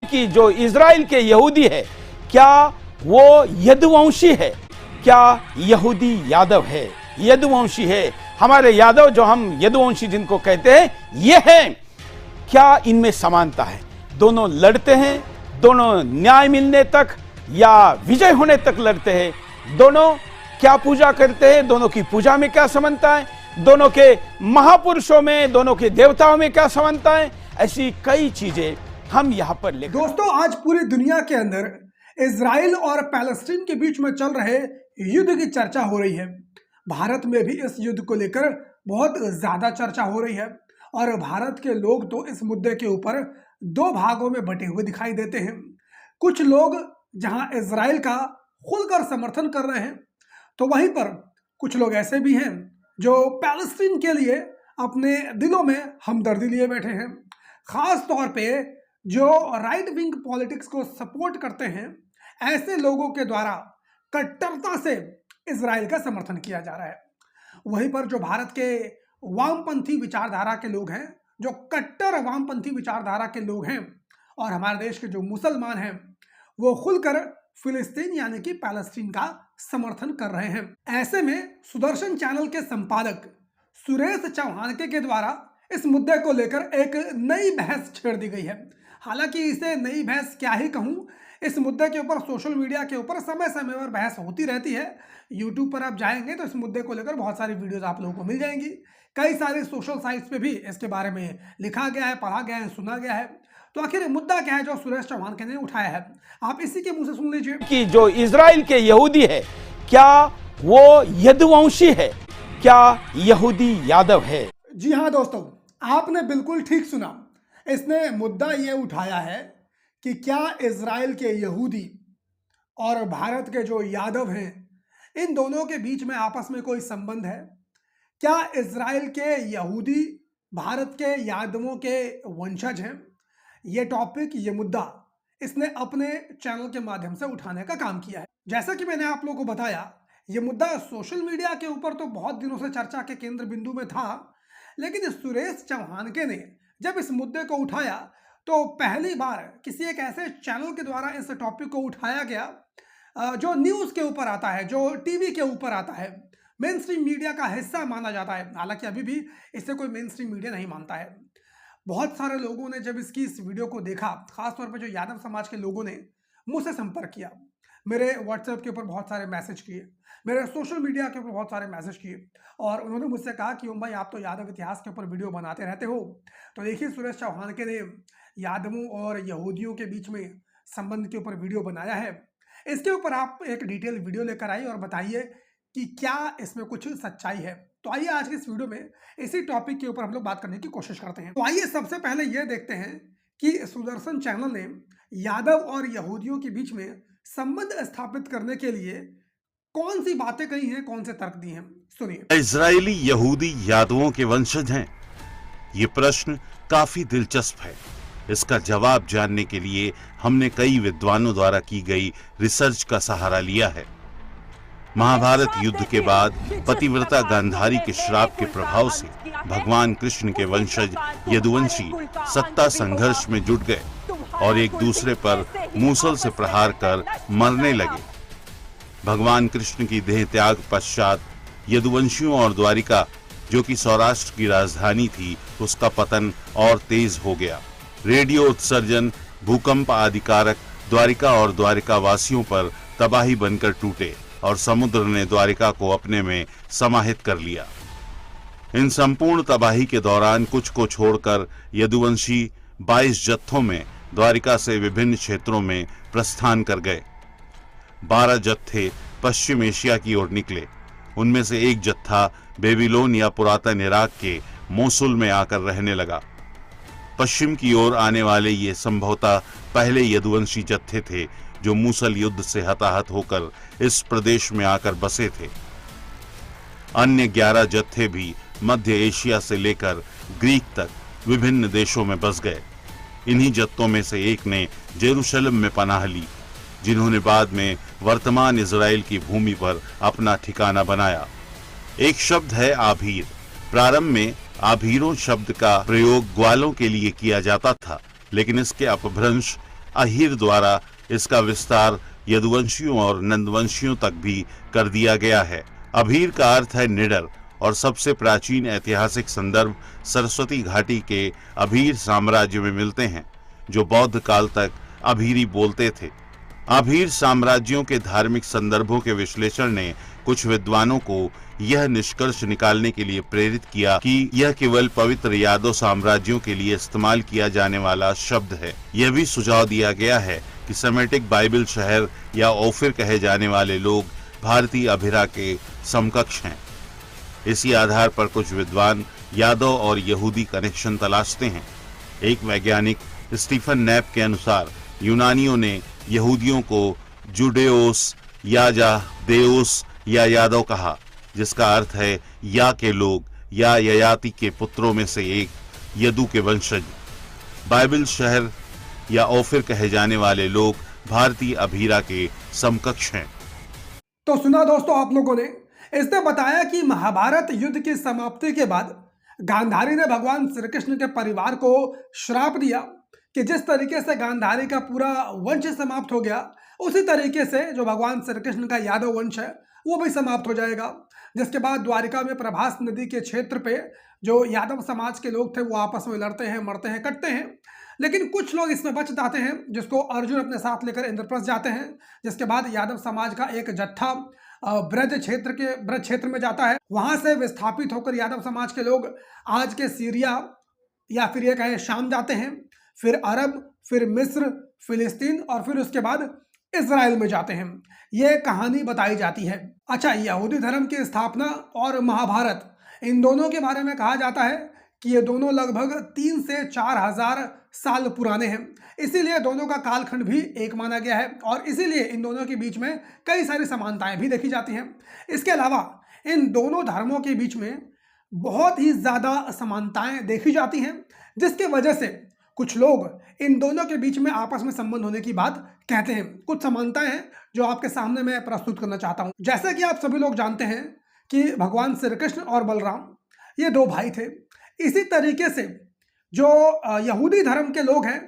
कि जो इजराइल के यहूदी है क्या वो यदुवंशी है, क्या यहूदी यादव है, यदुवंशी है। हमारे यादव जो हम यदुवंशी जिनको कहते हैं ये है, क्या इनमें समानता है? दोनों लड़ते हैं, दोनों न्याय मिलने तक या विजय होने तक लड़ते हैं। दोनों क्या पूजा करते हैं, दोनों की पूजा में क्या समानता है, दोनों के महापुरुषों में, दोनों के देवताओं में क्या समानता है, ऐसी कई चीजें हम यहां पर ले। दोस्तों, आज पूरी दुनिया के अंदर इजराइल और पैलेस्टीन के बीच में चल रहे युद्ध की चर्चा हो रही है। भारत में भी इस युद्ध को लेकर बहुत ज्यादा चर्चा हो रही है और भारत के लोग तो इस मुद्दे के ऊपर दो भागों में बटे हुए दिखाई देते हैं। कुछ लोग जहां इजराइल का खुलकर समर्थन कर रहे हैं, तो वहीं पर कुछ लोग ऐसे भी हैं जो पैलेस्टीन के लिए अपने दिलों में हमदर्दी लिए बैठे हैं। खास तौर पे जो राइट विंग पॉलिटिक्स को सपोर्ट करते हैं, ऐसे लोगों के द्वारा कट्टरता से इजराइल का समर्थन किया जा रहा है। वहीं पर जो भारत के वामपंथी विचारधारा के लोग हैं, जो कट्टर वामपंथी विचारधारा के लोग हैं, और हमारे देश के जो मुसलमान हैं, वो खुलकर फिलिस्तीन यानी कि पैलेस्टीन का समर्थन कर रहे हैं। ऐसे में सुदर्शन चैनल के संपादक सुरेश चौहानके के द्वारा इस मुद्दे को लेकर एक नई बहस छेड़ दी गई है। हालांकि इसे नई बहस क्या ही कहूं, इस मुद्दे के ऊपर सोशल मीडिया के ऊपर समय समय पर बहस होती रहती है। यूट्यूब पर आप जाएंगे तो इस मुद्दे को लेकर बहुत सारी वीडियोस आप लोगों को मिल जाएंगी। कई सारे सोशल साइट्स पे भी इसके बारे में लिखा गया है, पढ़ा गया है, सुना गया है। तो आखिर मुद्दा क्या है जो सुरेश चौहानके ने उठाया है, आप इसी के मुंह से सुन लीजिए। कि जो इजराइल के यहूदी है क्या वो यदुवंशी है, क्या यहूदी यादव है? जी हाँ दोस्तों, आपने बिल्कुल ठीक सुना। इसने मुद्दा ये उठाया है कि क्या इजराइल के यहूदी और भारत के जो यादव हैं, इन दोनों के बीच में आपस में कोई संबंध है? क्या इजराइल के यहूदी भारत के यादवों के वंशज हैं? ये टॉपिक, ये मुद्दा इसने अपने चैनल के माध्यम से उठाने का काम किया है। जैसा कि मैंने आप लोगों को बताया, ये मुद्दा सोशल मीडिया के ऊपर तो बहुत दिनों से चर्चा के केंद्र बिंदु में था, लेकिन सुरेश चौहानके ने जब इस मुद्दे को उठाया तो पहली बार किसी एक ऐसे चैनल के द्वारा इस टॉपिक को उठाया गया जो न्यूज़ के ऊपर आता है, जो टीवी के ऊपर आता है, मेन स्ट्रीम मीडिया का हिस्सा माना जाता है। हालांकि अभी भी इसे कोई मेन स्ट्रीम मीडिया नहीं मानता है। बहुत सारे लोगों ने जब इस वीडियो को देखा, खासतौर पर जो यादव समाज के लोगों ने मुझसे संपर्क किया, मेरे व्हाट्सएप के ऊपर बहुत सारे मैसेज किए, मेरे सोशल मीडिया के ऊपर बहुत सारे मैसेज किए, और उन्होंने मुझसे कहा कि ओम भाई, आप तो यादव इतिहास के ऊपर वीडियो बनाते रहते हो, तो देखिए सुरेश चौहानके ने यादवों और यहूदियों के बीच में संबंध के ऊपर वीडियो बनाया है। इसके ऊपर आप एक डिटेल वीडियो लेकर आइए और बताइए कि क्या इसमें कुछ सच्चाई है। तो आइए आज की इस वीडियो में इसी टॉपिक के ऊपर हम लोग बात करने की कोशिश करते हैं। तो आइए सबसे पहले ये देखते हैं कि सुदर्शन चैनल ने यादव और यहूदियों के बीच में संबंध स्थापित करने के लिए कौन सी बातें कही हैं, कौन से तर्क दिए हैं, सुनिए। इजरायली यहूदी यादवों के वंशज हैं? ये प्रश्न काफी दिलचस्प है। इसका जवाब जानने के लिए हमने कई विद्वानों द्वारा की गई रिसर्च का सहारा लिया है। महाभारत युद्ध के बाद पतिव्रता गांधारी के श्राप के प्रभाव से भगवान कृष्ण के वंशज यदुवंशी सत्ता संघर्ष में जुट गए और एक दूसरे पर मूसल से प्रहार कर मरने लगे। भगवान कृष्ण की देह त्याग पश्चात यदुवंशियों और द्वारिका, जो कि सौराष्ट्र की राजधानी थी, उसका पतन और तेज हो गया। रेडियो उत्सर्जन, भूकंप आदि कारक द्वारिका और द्वारिका वासियों पर तबाही बनकर टूटे और समुद्र ने द्वारिका को अपने में समाहित कर लिया। इन संपूर्ण तबाही के दौरान कुछ को छोड़कर यदुवंशी 22 जत्थों में द्वारिका से विभिन्न क्षेत्रों में प्रस्थान कर गए। 12 जत्थे पश्चिम एशिया की ओर निकले। उनमें से एक जत्था बेबीलोन या पुरातन इराक के मोसुल में आकर रहने लगा। पश्चिम की ओर आने वाले ये संभवतः पहले यदुवंशी जत्थे थे जो मूसल युद्ध से हताहत होकर इस प्रदेश में आकर बसे थे। अन्य 11 जत्थे भी मध्य एशिया से लेकर ग्रीक तक विभिन्न देशों में बस गए। इन्हीं जत्थों में से एक ने जेरूशलेम में पनाह ली, जिन्होंने बाद में वर्तमान इजराइल की भूमि पर अपना ठिकाना बनाया। एक शब्द है आभीर। प्रारंभ में आभीरों शब्द का प्रयोग ग्वालों के लिए किया जाता था, लेकिन इसके अपभ्रंश अहीर द्वारा इसका विस्तार यदुवंशियों और नंदवंशियों तक भी कर दिया गया है। अभीर का अर्थ है निडर और सबसे प्राचीन ऐतिहासिक संदर्भ सरस्वती घाटी के अभीर साम्राज्य में मिलते हैं, जो बौद्ध काल तक अभीरी बोलते थे। अभीर साम्राज्यों के धार्मिक संदर्भों के विश्लेषण ने कुछ विद्वानों को यह निष्कर्ष निकालने के लिए प्रेरित किया कि यह केवल पवित्र यादव साम्राज्यों के लिए इस्तेमाल किया जाने वाला शब्द है। यह भी सुझाव दिया गया है कि सेमेटिक बाइबल शहर या ओफिर कहे जाने वाले लोग भारतीय अभिरा के समकक्ष हैं। इसी आधार पर कुछ विद्वान यादव और यहूदी कनेक्शन तलाशते हैं। एक वैज्ञानिक स्टीफन नैप के अनुसार यूनानियों ने यहूदियों को जुडेओस, याजा, देओस या यादव कहा, जिसका अर्थ है या के लोग या ययाति के पुत्रों में से एक, यदु के वंशज। बाइबल शहर या ओफिर कहे जाने वाले लोग भारतीय अभीरा के समकक्ष हैं। तो सुना दोस्तों आप लोगों ने, इसने बताया कि महाभारत युद्ध की समाप्ति के बाद गांधारी ने भगवान श्री कृष्ण के परिवार को श्राप दिया कि जिस तरीके से गांधारी का पूरा वंश समाप्त हो गया, उसी तरीके से जो भगवान श्री कृष्ण का यादव वंश है वो भी समाप्त हो जाएगा। जिसके बाद द्वारिका में प्रभास नदी के क्षेत्र पे जो यादव समाज के लोग थे वो आपस में लड़ते हैं, मरते हैं, कटते हैं, लेकिन कुछ लोग इसमें बच जाते हैं, जिसको अर्जुन अपने साथ लेकर इंद्रप्रस्थ जाते हैं। जिसके बाद यादव समाज का एक जत्था ब्रज क्षेत्र में जाता है। वहां से विस्थापित होकर यादव समाज के लोग आज के सीरिया या फिर ये कहें शाम जाते हैं, फिर अरब, फिर मिस्र, फिलिस्तीन और फिर उसके बाद इजराइल में जाते हैं। ये कहानी बताई जाती है। अच्छा, यहूदी धर्म की स्थापना और महाभारत, इन दोनों के बारे में कहा जाता है कि ये दोनों लगभग 3 से 4 हजार साल पुराने हैं। इसीलिए दोनों का कालखंड भी एक माना गया है और इसीलिए इन दोनों के बीच में कई सारी समानताएं भी देखी जाती हैं। इसके अलावा इन दोनों धर्मों के बीच में बहुत ही ज़्यादा समानताएं देखी जाती हैं, जिसकी वजह से कुछ लोग इन दोनों के बीच में आपस में संबंध होने की बात कहते हैं। कुछ समानताएं हैं जो आपके सामने मैं प्रस्तुत करना चाहता हूं। जैसे कि आप सभी लोग जानते हैं कि भगवान श्री कृष्ण और बलराम ये 2 भाई थे। इसी तरीके से जो यहूदी धर्म के लोग हैं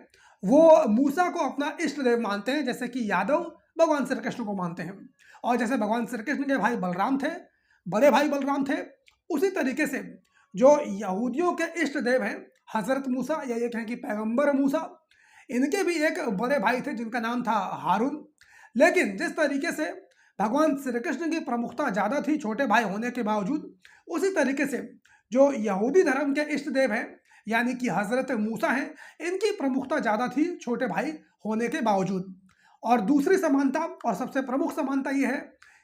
वो मूसा को अपना इष्ट देव मानते हैं, जैसे कि यादव भगवान श्री कृष्ण को मानते हैं। और जैसे भगवान श्री कृष्ण के भाई बलराम थे, बड़े भाई बलराम थे, उसी तरीके से जो यहूदियों के इष्ट देव हैं हजरत मूसा या ये कहें कि पैगंबर मूसा, इनके भी एक बड़े भाई थे जिनका नाम था हारून। लेकिन जिस तरीके से भगवान श्री कृष्ण की प्रमुखता ज़्यादा थी छोटे भाई होने के बावजूद, उसी तरीके से जो यहूदी धर्म के इष्ट देव हैं यानी कि हजरत मूसा हैं, इनकी प्रमुखता ज़्यादा थी छोटे भाई होने के बावजूद। और दूसरी समानता और सबसे प्रमुख समानता ये है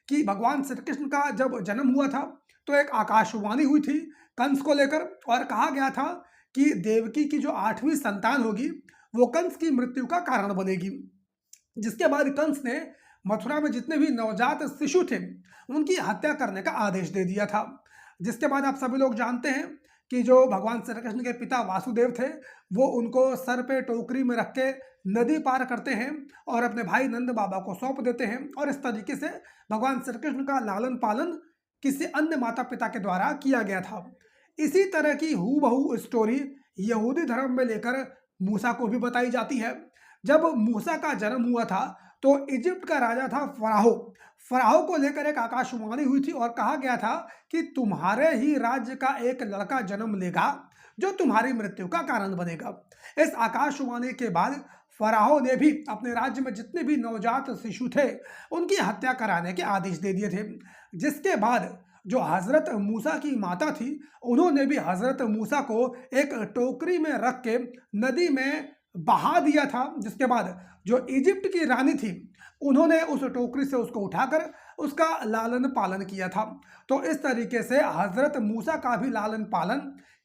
कि भगवान श्री कृष्ण का जब जन्म हुआ था तो एक आकाशवाणी हुई थी कंस को लेकर, और कहा गया था कि देवकी की जो 8वीं संतान होगी वो कंस की मृत्यु का कारण बनेगी। जिसके बाद कंस ने मथुरा में जितने भी नवजात शिशु थे उनकी हत्या करने का आदेश दे दिया था। जिसके बाद आप सभी लोग जानते हैं कि जो भगवान श्री कृष्ण के पिता वासुदेव थे वो उनको सर पे टोकरी में रख के नदी पार करते हैं और अपने भाई नंद बाबा को सौंप देते हैं। और इस तरीके से भगवान श्री कृष्ण का लालन पालन किसी अन्य माता पिता के द्वारा किया गया था। इसी तरह की हूबहू स्टोरी यहूदी धर्म में लेकर मूसा को भी बताई जाती है। जब मूसा का जन्म हुआ था तो इजिप्ट का राजा था फराहो को लेकर एक आकाशवाणी हुई थी और कहा गया था कि तुम्हारे ही राज्य का एक लड़का जन्म लेगा जो तुम्हारी मृत्यु का कारण बनेगा। इस आकाशवाणी के बाद फराहो ने भी अपने राज्य में जितने भी नवजात शिशु थे उनकी हत्या कराने के आदेश दे दिए थे। जिसके बाद जो हजरत मूसा की माता थी उन्होंने भी हजरत मूसा को एक टोकरी में रख के नदी में बहा दिया था। जिसके बाद जो इजिप्ट की रानी थी उन्होंने उस टोकरी से उसको उठाकर उसका लालन पालन किया था। तो इस तरीके से हजरत मूसा का भी लालन पालन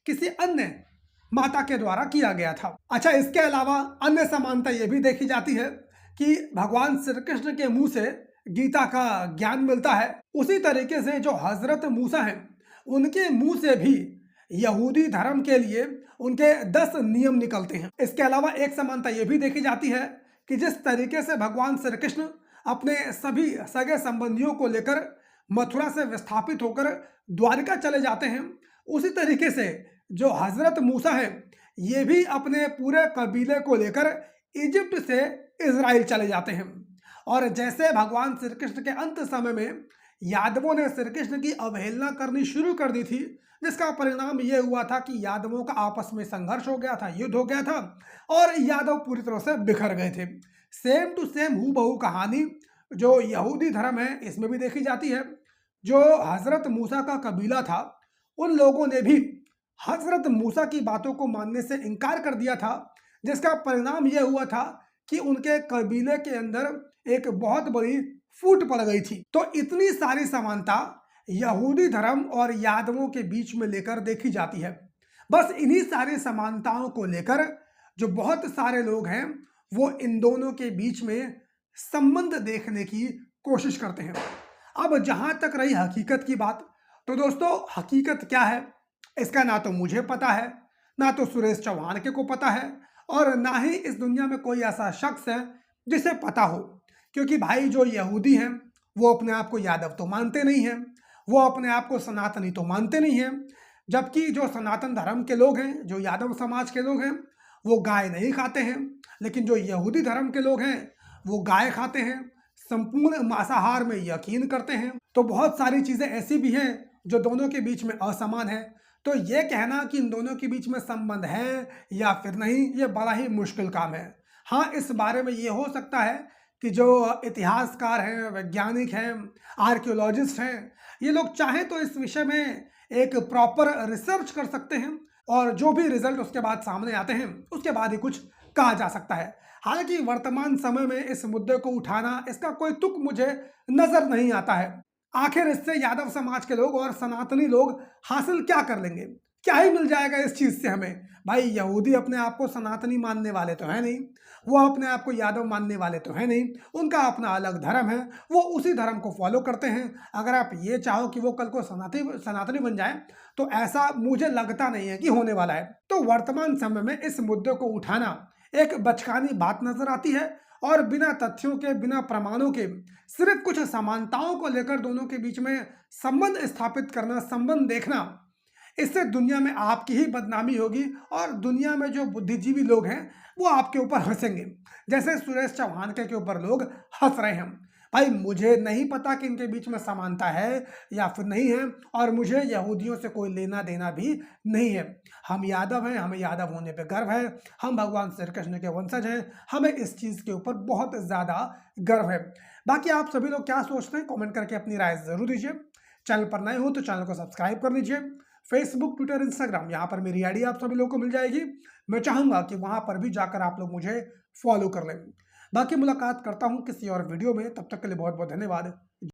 किसी अन्य माता के द्वारा किया गया था। अच्छा, इसके अलावा अन्य समानता ये भी देखी जाती है कि भगवान श्री कृष्ण के मुंह से गीता का ज्ञान मिलता है। उसी तरीके से जो हजरत मूसा हैं उनके मुंह से भी यहूदी धर्म के लिए उनके 10 नियम निकलते हैं। इसके अलावा एक समानता ये भी देखी जाती है कि जिस तरीके से भगवान श्री कृष्ण अपने सभी सगे संबंधियों को लेकर मथुरा से विस्थापित होकर द्वारिका चले जाते हैं, उसी तरीके से जो हजरत मूसा है ये भी अपने पूरे कबीले को लेकर इजिप्ट से इजराइल चले जाते हैं। और जैसे भगवान श्री कृष्ण के अंत समय में यादवों ने श्री कृष्ण की अवहेलना करनी शुरू कर दी थी, जिसका परिणाम यह हुआ था कि यादवों का आपस में संघर्ष हो गया था, युद्ध हो गया था और यादव पूरी तरह से बिखर गए थे। सेम टू सेम हूबहू कहानी जो यहूदी धर्म है इसमें भी देखी जाती है। जो हजरत मूसा का कबीला था, उन लोगों ने भी हजरत मूसा की बातों को मानने से इनकार कर दिया था, जिसका परिणाम यह हुआ था कि उनके कबीले के अंदर एक बहुत बड़ी फूट पड़ गई थी। तो इतनी सारी समानता यहूदी धर्म और यादवों के बीच में लेकर देखी जाती है। बस इन्हीं सारी समानताओं को लेकर जो बहुत सारे लोग हैं वो इन दोनों के बीच में संबंध देखने की कोशिश करते हैं। अब जहां तक रही हकीकत की बात, तो दोस्तों हकीकत क्या है इसका ना तो मुझे पता है, ना तो सुरेश चौहान के को पता है, और ना ही इस दुनिया में कोई ऐसा शख्स है जिसे पता हो। क्योंकि भाई जो यहूदी हैं वो अपने आप को यादव तो मानते नहीं हैं, वो अपने आप को सनातनी तो मानते नहीं हैं, जबकि जो सनातन धर्म के लोग हैं, जो यादव समाज के लोग हैं, वो गाय नहीं खाते हैं। लेकिन जो यहूदी धर्म के लोग हैं वो गाय खाते हैं, संपूर्ण मांसाहार में यकीन करते हैं। तो बहुत सारी चीज़ें ऐसी भी हैं जो दोनों के बीच में असमान है। तो ये कहना कि इन दोनों के बीच में संबंध है या फिर नहीं, ये बड़ा ही मुश्किल काम है। हाँ, इस बारे में ये हो सकता है कि जो इतिहासकार हैं, वैज्ञानिक हैं, आर्कियोलॉजिस्ट हैं, ये लोग चाहें तो इस विषय में एक प्रॉपर रिसर्च कर सकते हैं और जो भी रिजल्ट उसके बाद सामने आते हैं उसके बाद ही कुछ कहा जा सकता है। हालांकि वर्तमान समय में इस मुद्दे को उठाना, इसका कोई तुक मुझे नजर नहीं आता है। आखिर इससे यादव समाज के लोग और सनातनी लोग हासिल क्या कर लेंगे, क्या ही मिल जाएगा इस चीज से हमें। भाई यहूदी अपने आप को सनातनी मानने वाले तो है नहीं, वो अपने आप को यादव मानने वाले तो है नहीं, उनका अपना अलग धर्म है, वो उसी धर्म को फॉलो करते हैं। अगर आप ये चाहो कि वो कल को सनातनी बन जाए तो ऐसा मुझे लगता नहीं है कि होने वाला है। तो वर्तमान समय में इस मुद्दे को उठाना एक बचकानी बात नजर आती है और बिना तथ्यों के, बिना प्रमाणों के, सिर्फ कुछ समानताओं को लेकर दोनों के बीच में संबंध स्थापित करना, संबंध देखना, इससे दुनिया में आपकी ही बदनामी होगी और दुनिया में जो बुद्धिजीवी लोग हैं वो आपके ऊपर हंसेंगे, जैसे सुरेश चौहान के ऊपर लोग हंस रहे हैं। भाई मुझे नहीं पता कि इनके बीच में समानता है या फिर नहीं है, और मुझे यहूदियों से कोई लेना देना भी नहीं है। हम यादव हैं, हमें यादव होने पे गर्व है, हम भगवान श्री कृष्ण के वंशज हैं, हमें इस चीज़ के ऊपर बहुत ज़्यादा गर्व है। बाकी आप सभी लोग क्या सोचते हैं कमेंट करके अपनी राय ज़रूर दीजिए। चैनल पर नए हो तो चैनल को सब्सक्राइब कर लीजिए। फेसबुक, ट्विटर, इंस्टाग्राम, यहाँ पर मेरी आईडी आप सभी लोगों को मिल जाएगी। मैं चाहूँगा कि वहाँ पर भी जाकर आप लोग मुझे फॉलो कर लें। बाकी मुलाकात करता हूँ किसी और वीडियो में, तब तक के लिए बहुत बहुत धन्यवाद।